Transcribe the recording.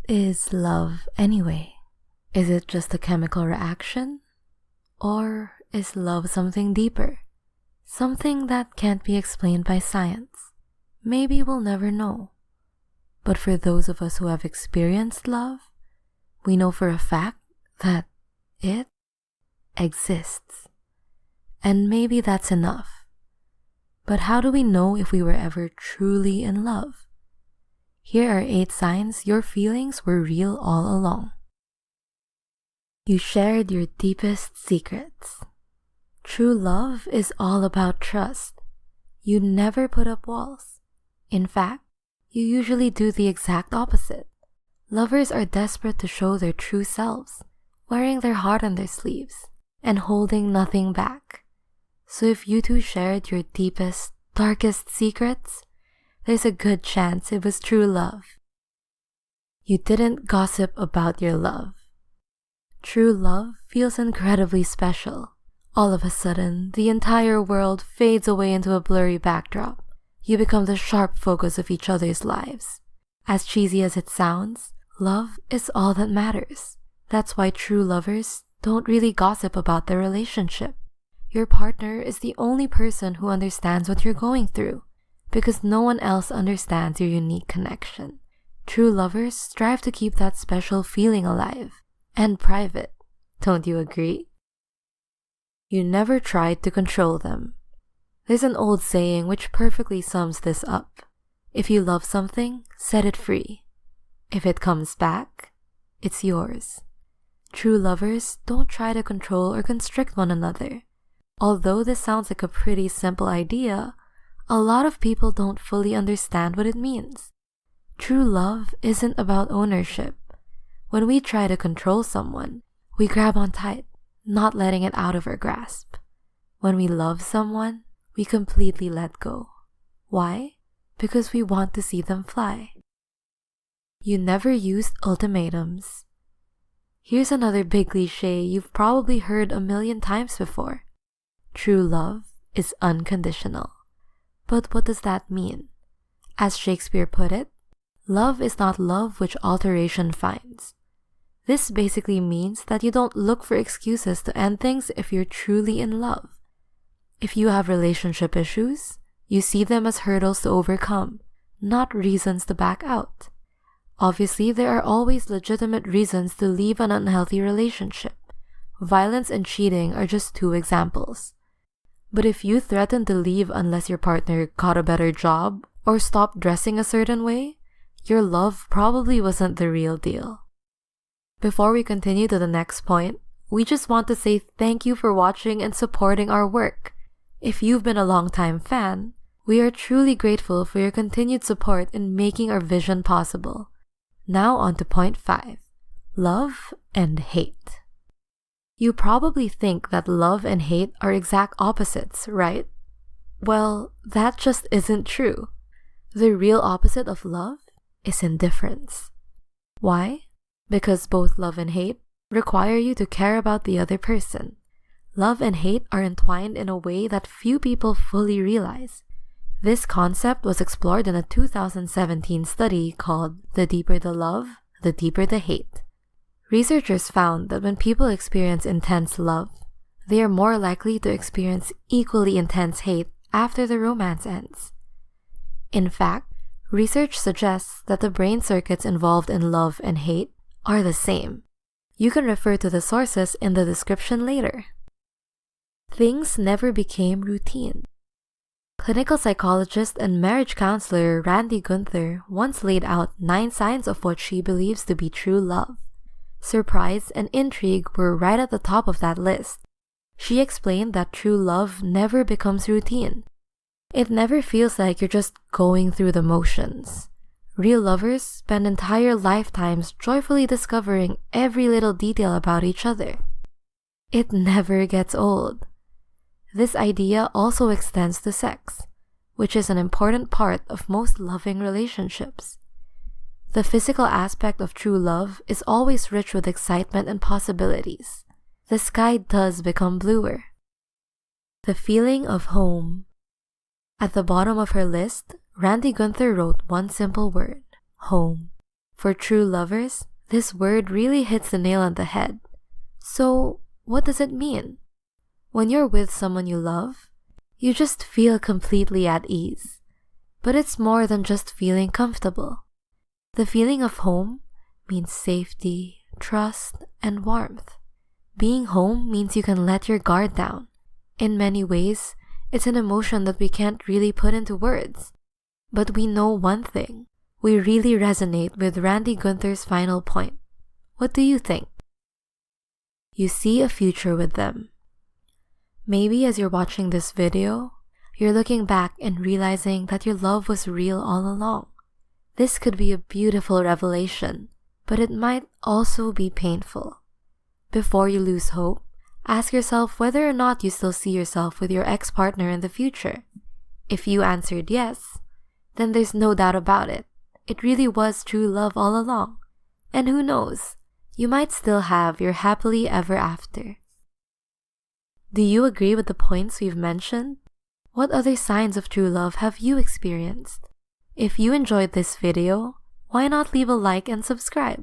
is love anyway? Is it just a chemical reaction? Or is love something deeper? Something that can't be explained by science? Maybe we'll never know. But for those of us who have experienced love, we know for a fact that it exists. And maybe that's enough. But how do we know if we were ever truly in love? Here are 8 signs your feelings were real all along. You shared your deepest secrets. True love is all about trust. You never put up walls. In fact, you usually do the exact opposite. Lovers are desperate to show their true selves, wearing their heart on their sleeves and holding nothing back. So if you two shared your deepest, darkest secrets, there's a good chance it was true love. You didn't gossip about your love. True love feels incredibly special. All of a sudden, the entire world fades away into a blurry backdrop. You become the sharp focus of each other's lives. As cheesy as it sounds, love is all that matters. That's why true lovers don't really gossip about their relationship. Your partner is the only person who understands what you're going through, because no one else understands your unique connection. True lovers strive to keep that special feeling alive and private. Don't you agree? You never tried to control them. There's an old saying which perfectly sums this up. If you love something, set it free. If it comes back, it's yours. True lovers don't try to control or constrict one another. Although this sounds like a pretty simple idea, a lot of people don't fully understand what it means. True love isn't about ownership. When we try to control someone, we grab on tight, not letting it out of our grasp. When we love someone, we completely let go. Why? Because we want to see them fly. You never used ultimatums. Here's another big cliché you've probably heard a million times before. True love is unconditional. But what does that mean? As Shakespeare put it, love is not love which alteration finds. This basically means that you don't look for excuses to end things if you're truly in love. If you have relationship issues, you see them as hurdles to overcome, not reasons to back out. Obviously, there are always legitimate reasons to leave an unhealthy relationship. Violence and cheating are just 2 examples. But if you threaten to leave unless your partner got a better job or stopped dressing a certain way, your love probably wasn't the real deal. Before we continue to the next point, we just want to say thank you for watching and supporting our work. If you've been a long-time fan, we are truly grateful for your continued support in making our vision possible. Now on to point 5. Love and hate. You probably think that love and hate are exact opposites, right? Well, that just isn't true. The real opposite of love is indifference. Why? Because both love and hate require you to care about the other person. Love and hate are entwined in a way that few people fully realize. This concept was explored in a 2017 study called The Deeper the Love, the Deeper the Hate. Researchers found that when people experience intense love, they are more likely to experience equally intense hate after the romance ends. In fact, research suggests that the brain circuits involved in love and hate are the same. You can refer to the sources in the description later. Things never became routine. Clinical psychologist and marriage counselor Randy Gunther once laid out 9 signs of what she believes to be true love. Surprise and intrigue were right at the top of that list. She explained that true love never becomes routine. It never feels like you're just going through the motions. Real lovers spend entire lifetimes joyfully discovering every little detail about each other. It never gets old. This idea also extends to sex, which is an important part of most loving relationships. The physical aspect of true love is always rich with excitement and possibilities. The sky does become bluer. The feeling of home. At the bottom of her list, Randy Gunther wrote one simple word: home. For true lovers, this word really hits the nail on the head. So, what does it mean? When you're with someone you love, you just feel completely at ease. But it's more than just feeling comfortable. The feeling of home means safety, trust, and warmth. Being home means you can let your guard down. In many ways, it's an emotion that we can't really put into words. But we know one thing. We really resonate with Randy Gunther's final point. What do you think? You see a future with them. Maybe as you're watching this video, you're looking back and realizing that your love was real all along. This could be a beautiful revelation, but it might also be painful. Before you lose hope, ask yourself whether or not you still see yourself with your ex-partner in the future. If you answered yes, then there's no doubt about it. It really was true love all along. And who knows, you might still have your happily ever after. Do you agree with the points we've mentioned? What other signs of true love have you experienced? If you enjoyed this video, why not leave a like and subscribe?